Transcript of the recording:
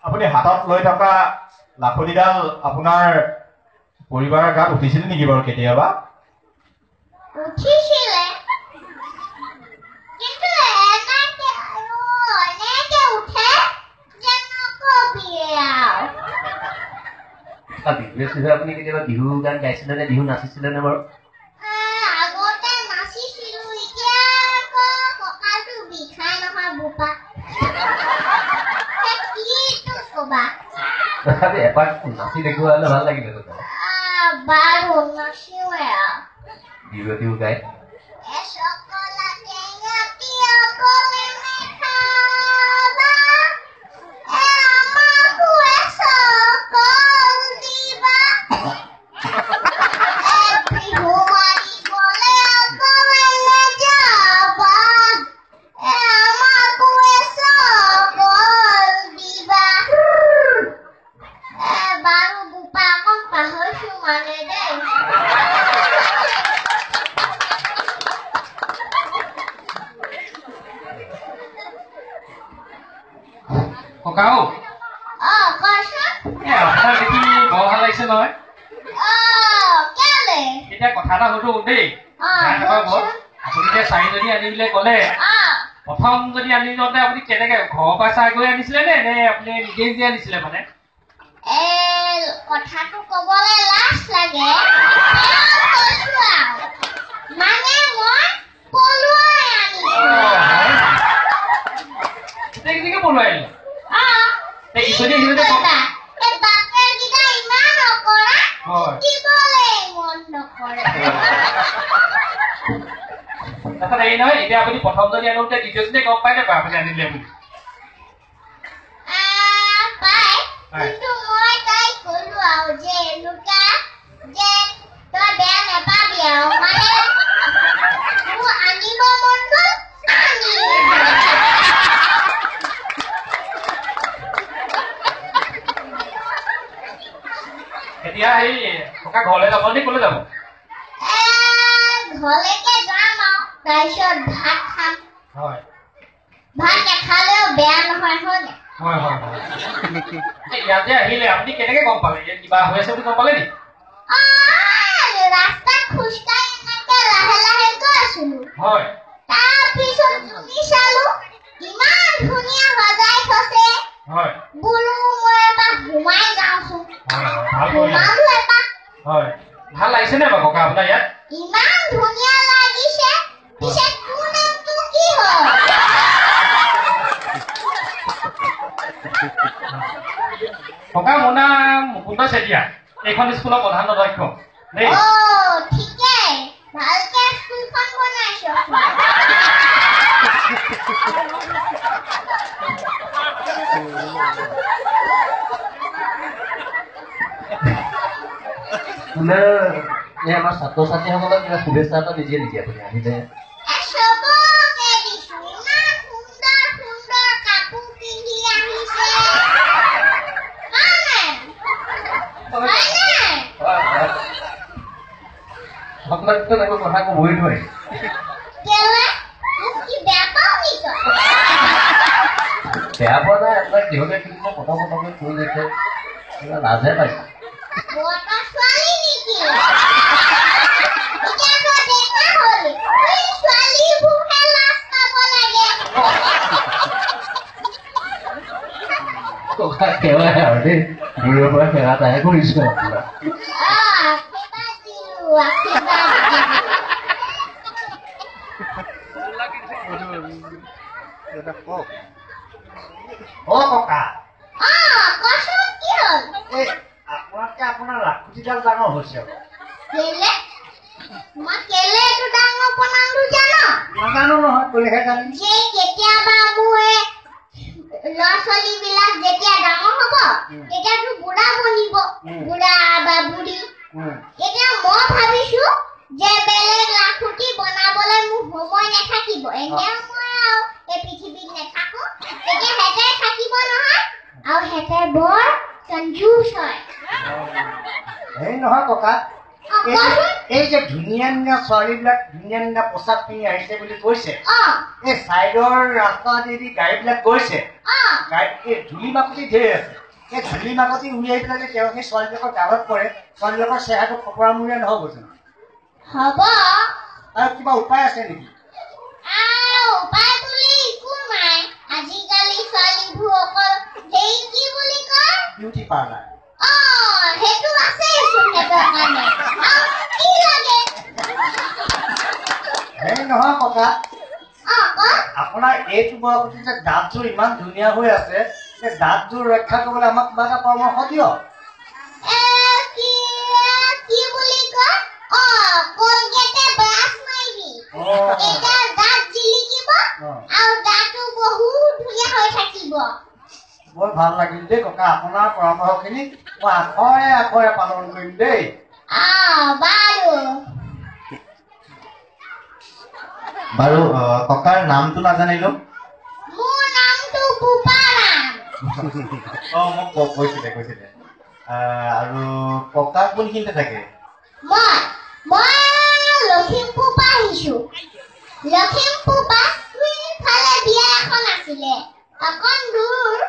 আপুনি হাতত লৈ থকা লাখুটিডাল আপোনাৰ পৰিবাৰৰ গাত উঠিছিল নেকি বাৰু কেতিয়াবা? উঠিছিলে, কিন্তু এনেকে উঠে যে নকবি আৰু। বিহু আপুনি কেতিয়াবা বিহু গান গাইছিলে নে বিহু নাচিছিলে নে বাৰু? আগতে নাচিছিলো, এতিয়া আকৌ কঁকালটো বিষাই নহয় বোপা। কিটো কবা? তথাপি এপাক নাচি দেখুওৱা হলে ভাল লাগিলে। বাৰু নাচিওৱে আৰু বিহু গাই ককাও আপোনাৰ দেখি বৰ ভাল লাগিছে নহয়। এতিয়া কথা এটা সুধো দেই, আপুনি যে চাৰিজনী আনিবলৈ ক'লে, প্ৰথম যদি আনি যাওঁতে আপুনি কেনেকে ঘৰৰ পৰা চাই গৈ আনিছিলে নে আপুনি নিজে নিজে আনিছিলে? মানে কথাটো কবলৈ লাজ লাগে, মানে মই পলুৱাই আনিছো। গোটেইকেইজনীকে পলুৱাই আনিলে? ইজনী সিজনী এই নহয়, এতিয়া আপুনি প্ৰথম যদি আনোতে দ্বিতীয়জনী গম পাই নাপায় আপুনি আনিলে বুলি? কিন্তু মই তাইক কলো আৰু যে এনেকুৱা যে তই বেয়া নাপাবি আৰু, মানে মোৰ আনিব মন গ'ল এতিয়া সেই ককা ঘৰলৈ যাব নে ক'লৈ যাব? ঘৰলৈকে যাম আৰু তাৰপিছত ভাত খাম। হয়, ভাত নাখালেও বেয়া নহয়, হয়? হয় হয় হয়। ইয়াতে আহিলে আপুনি কেনেকে গম পালে ইয়াত কিবা হৈ আছে বুলি গম পালে নেকি? ৰাস্তাত খোজকাঢ়ি এনেকে লাহে লাহে গৈ আছিলো। হয়, তাৰপিছত জুমি চালো, ইমান ধুনীয়া সজাই থৈছে। হয়, বোলো মই এবাৰ সোমাই যাওঁচোন। ভাল কৰিলে। হয়, ভাল লাগিছে নে বাৰু ককা আপোনাৰ ইয়াত? ইমান ধুনীয়া লাগিছে। পিছে তোৰ নামটো কি হয়? ককা মোৰ নাম মুকুন্দ চেতিয়া, এইখন স্কুলৰ প্ৰধান অধ্যক্ষ দেই। ঠিকেই, ভালকে স্কুলখন বনাইছ। আমাৰ ছাত্ৰ ছাত্ৰীসকলক কিবা শুভেচ্ছা এটা নিদিয়ে নেকি আপুনি আহিলে? আপোনাকতো একো কথা ক'বই নোৱাৰি। বেয়া পোৱা নাই, আপোনাক যিহতে কিন্তু কথা পতাকৈ কৈ গৈছে লাজে পাইছে। ককা সেৱাই আৰু দেই, দূৰৰ পৰা সেৱা এটাহে কৰিছো আপোনাৰ। আপোনাৰ লাখুটিডাল ডাঙৰ হৈছে। নাজানো নহয়, ক'লেহে জানিম। কেতিয়াবা মোৰ ল'ৰা ছোৱালী বিলাক যেতিয়া ডাঙৰ হ'ব, তেতিয়াতো বুঢ়া বনিব, বুঢ়া বা বুঢ়ী। এতিয়া মই ভাবিছো যে বেলেগ লাখুটি বনাবলৈ মোৰ সময় নাথাকিব, এনে মই আৰু এই পৃথিৱীত নাথাকো, তেতিয়া হেঁতে থাকিব নহয়, আৰু হেঁতে বৰ কঞ্জুচ হয়। এই নহয় ককা, এই যে ধুনীয়া ধুনীয়া ছোৱালীবিলাক ধুনীয়া ধুনীয়া পোচাক পিন্ধি আহিছে বুলি কৈছে এই চাইডৰ ৰাস্তাদি গাড়ীবিলাক গৈছে এই ধূলি মাকতি ঢেৰ আছে এই ধূলি মাকতি উলিয়াই পেলাই যে তেওঁ সেই ছোৱালীবিলাকৰ গালত পৰে ছোৱালীবিলাকৰ চেহেৰাটো ফপৰামূৰীয়া নহ'ব জানো হ'ব আৰু কিবা উপায় আছে নেকি উপায় বুলি একো নাই আজিকালি ছোৱালীবোৰ অকল সেই কি বুলি কয় বিউটি পাৰ্লাৰ সেইটো আছে সিহঁতৰ কাৰণে কি লাগে হেৰি নহয় ককা আপোনাৰ এইটো বয়সত যে দাঁতযোৰ ইমান ধুনীয়া হৈ আছে সেই দাঁতযোৰ ৰক্ষা কৰিবলৈ আমাক কিবা এটা পৰামৰ্শ দিয়ক কি বুলি কয় কলগেটে ব্ৰাছ মাৰিবি এতিয়া দাঁত জিলিকিব আৰু দাঁতো বহুত ধুনীয়া হৈ থাকিব বৰ ভাল লাগিল দেই ককা আপোনাৰ পৰামৰ্শখিনি মই আখৰে আখৰে পালন কৰিম দেই বাৰু ককাৰ নামটো নাজানিলো মোৰ নামটো পুপাৰাম মোক কৈছিলে আৰু ককা কোনখিনিতে থাকে মই লখিমপুৰ পৰা আহিছো লখিমপুৰ পৰা ফালে বিয়া এখন আছিলে অকণ দূৰ